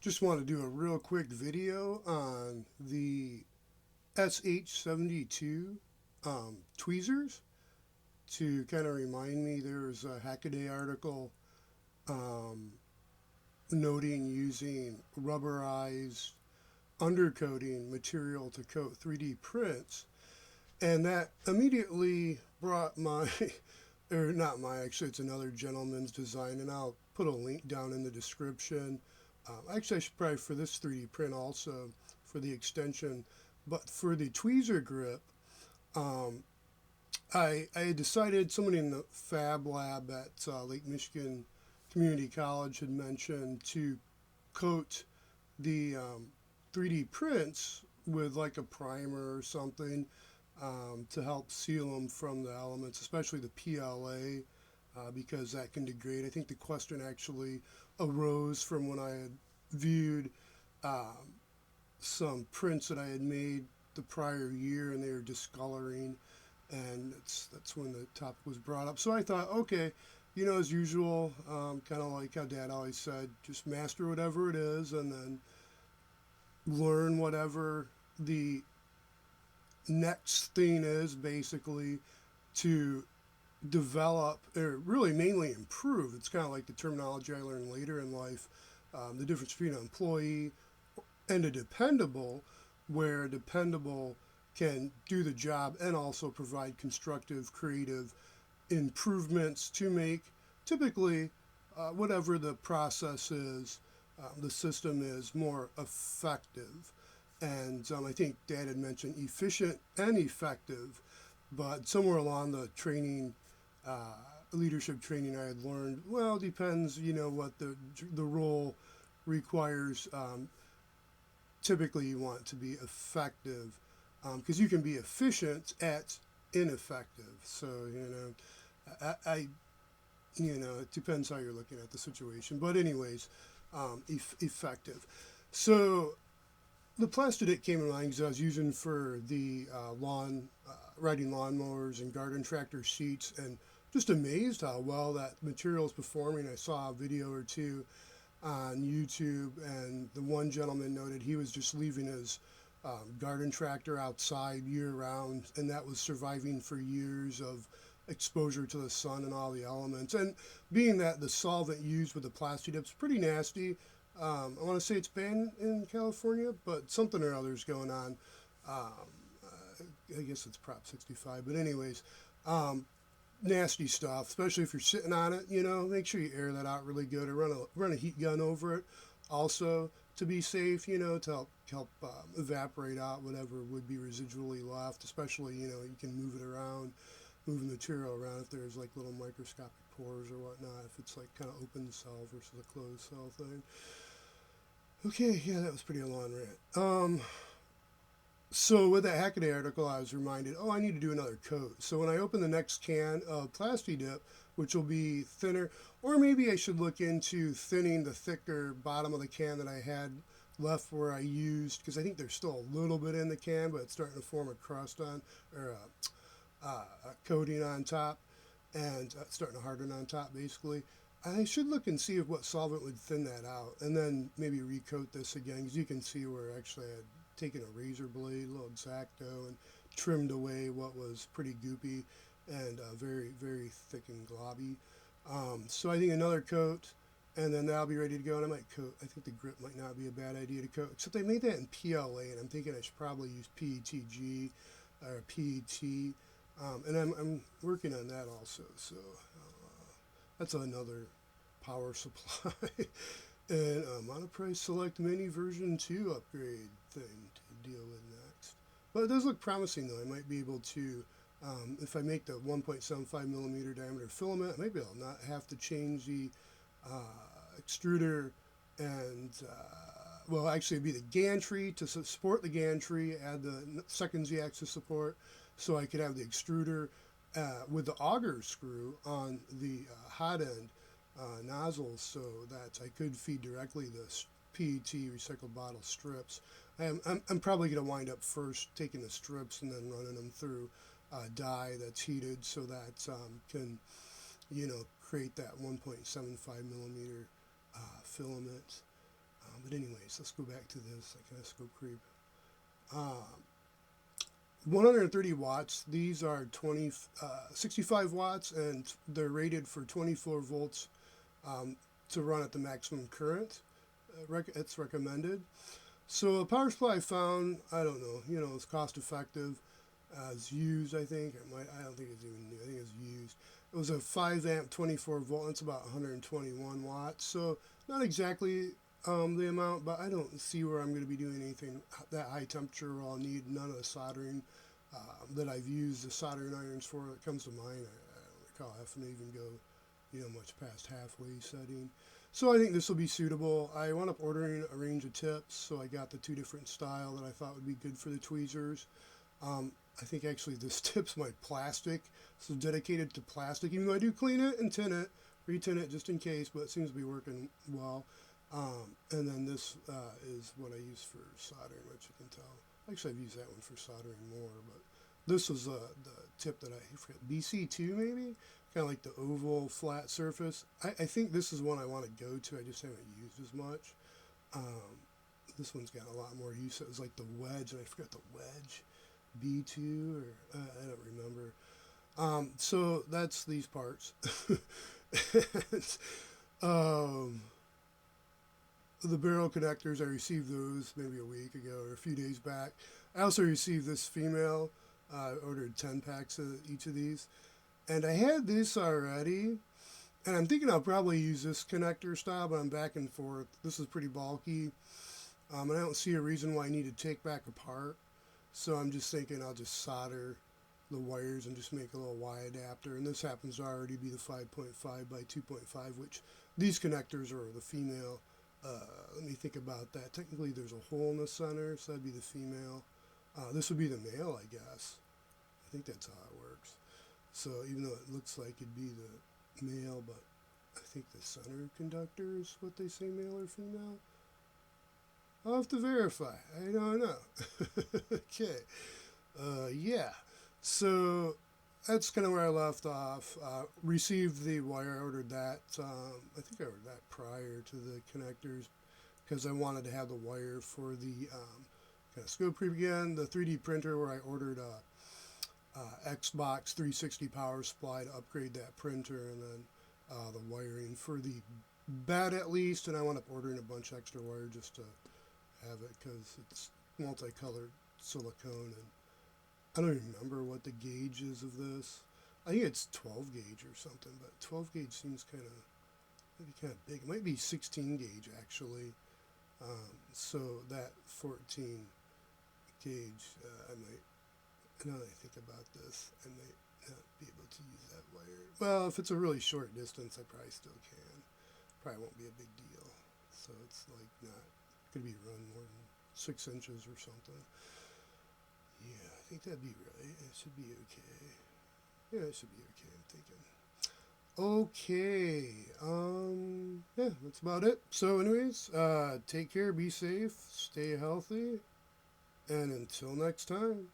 Just want to do a real quick video on the SH72 tweezers to kind of remind me. There's a Hackaday article um, noting using rubberized undercoating material to coat 3D prints, and that immediately brought my or not my, actually it's another gentleman's design, and I'll put a link down in the description. Actually, I should probably, for this 3D print also, for the extension, but for the tweezer grip, um, I had decided, somebody in the Fab Lab at Lake Michigan Community College had mentioned to coat the 3D prints with like a primer or something to help seal them from the elements, especially the PLA, because that can degrade. I think the question actually arose from when I had viewed um, some prints that I had made the prior year, and they were discoloring, and that's when the topic was brought up. So I thought, okay, as usual, kind of like how Dad always said, just master whatever it is, and then learn whatever the next thing is, basically, to develop, or really mainly improve. It's kind of like the terminology I learned later in life, the difference between an employee and a dependable, where dependable can do the job and also provide constructive, creative improvements to make typically whatever the process is, the system is more effective. And I think Dad had mentioned efficient and effective, but somewhere along the training, leadership training, I had learned, well, it depends, what the role requires. Typically, you want to be effective, because you can be efficient at ineffective. So, it depends how you're looking at the situation. But anyways, effective. So the Plastidip came in mind because I was using for the riding lawnmowers and garden tractor seats, and just amazed how well that material is performing. I saw a video or two on YouTube, and the one gentleman noted he was just leaving his garden tractor outside year-round, and that was surviving for years of exposure to the sun and all the elements. And being that the solvent used with the Plastidip is pretty nasty, I want to say it's banned in California, but something or other is going on. I guess it's Prop 65, but anyways, nasty stuff, especially if you're sitting on it. Make sure you air that out really good, or run a heat gun over it also, to be safe, to help evaporate out whatever would be residually left. Especially, you can move it around, move the material around if there's like little microscopic pores or whatnot, if it's like kind of open cell versus a closed cell thing. Okay, yeah, that was pretty long rant. So with that Hackaday article, I was reminded, I need to do another coat. So when I open the next can of Plastidip, which will be thinner, or maybe I should look into thinning the thicker bottom of the can that I had left where I used, because I think there's still a little bit in the can, but it's starting to form a crust on, or a coating on top, and starting to harden on top, basically. I should look and see if what solvent would thin that out, and then maybe recoat this again, because you can see where actually I had taken a razor blade, a little X-Acto, and trimmed away what was pretty goopy and very, very thick and globby. So I think another coat, and then that'll be ready to go. And I might coat, I think the grip might not be a bad idea to coat, except they made that in PLA, and I'm thinking I should probably use PETG or PET. And I'm working on that also. So that's another power supply. And Monoprice Select Mini version 2 upgrade thing to deal with next. But it does look promising, though. I might be able to, if I make the 1.75 millimeter diameter filament, maybe I'll not have to change the extruder, and well, actually it'd be the gantry to support the gantry, add the second Z-axis support, so I could have the extruder with the auger screw on the hot end nozzles, so that I could feed directly the PET recycled bottle strips. I'm probably going to wind up first taking the strips and then running them through dye that's heated, so that can, create that 1.75 millimeter filament. But anyways, let's go back to this. I kind of scope creep. 130 watts. These are 65 watts, and they're rated for 24 volts to run at the maximum current. It's recommended. So a power supply I found, I don't know, it's cost effective. It's used, I think. I don't think it's even new. I think it's used. It was a 5 amp 24 volt. It's about 121 watts. So not exactly the amount, but I don't see where I'm going to be doing anything that high temperature where I'll need none of the soldering that I've used the soldering irons for that comes to mind. I don't recall having to even go much past halfway setting. So I think this will be suitable. I wound up ordering a range of tips, so I got the 2 different style that I thought would be good for the tweezers. I think actually this tip's my plastic, so dedicated to plastic, even though I do clean it and tin it, re-tin it just in case, but it seems to be working well. And then this is what I use for soldering, which you can tell. Actually, I've used that one for soldering more, but this was the tip that I forget, BC2 maybe? Kind of like the oval flat surface. I think this is one I want to go to. I just haven't used as much. This one's got a lot more use. It was like the wedge, and I forgot the wedge. B2 or I don't remember. So that's these parts. The barrel connectors, I received those maybe a week ago or a few days back. I also received this female. I ordered 10 packs of each of these. And I had this already. And I'm thinking I'll probably use this connector style, but I'm back and forth. This is pretty bulky. And I don't see a reason why I need to take back apart. So I'm just thinking I'll just solder the wires and just make a little Y adapter. And this happens to already be the 5.5 by 2.5, which these connectors are the female. Let me think about that. Technically there's a hole in the center, so that'd be the female. This would be the male, I guess. I think that's how it works. So even though it looks like it'd be the male, but I think the center conductor is what they say, male or female. I'll have to verify. I don't know. Okay. Yeah. So that's kind of where I left off. Received the wire. I ordered that. I think I ordered that prior to the connectors because I wanted to have the wire for the kind of scope creep again. The 3D printer where I ordered a Xbox 360 power supply to upgrade that printer, and then the wiring for the bed at least. And I wound up ordering a bunch of extra wire just to have it because it's multicolored silicone, and I don't even remember what the gauge is of this. I think it's 12 gauge or something, but 12 gauge seems kind of big. It might be 16 gauge actually. So that 14 gauge, I might, now that I think about this, I might not be able to use that wire. Well, if it's a really short distance, I probably still can. Probably won't be a big deal. So it's like not going to be run more than 6 inches or something. Yeah, I think that'd be right. It should be okay. Yeah, it should be okay, I'm thinking. Okay. Yeah, that's about it. So anyways, take care, be safe, stay healthy, and until next time.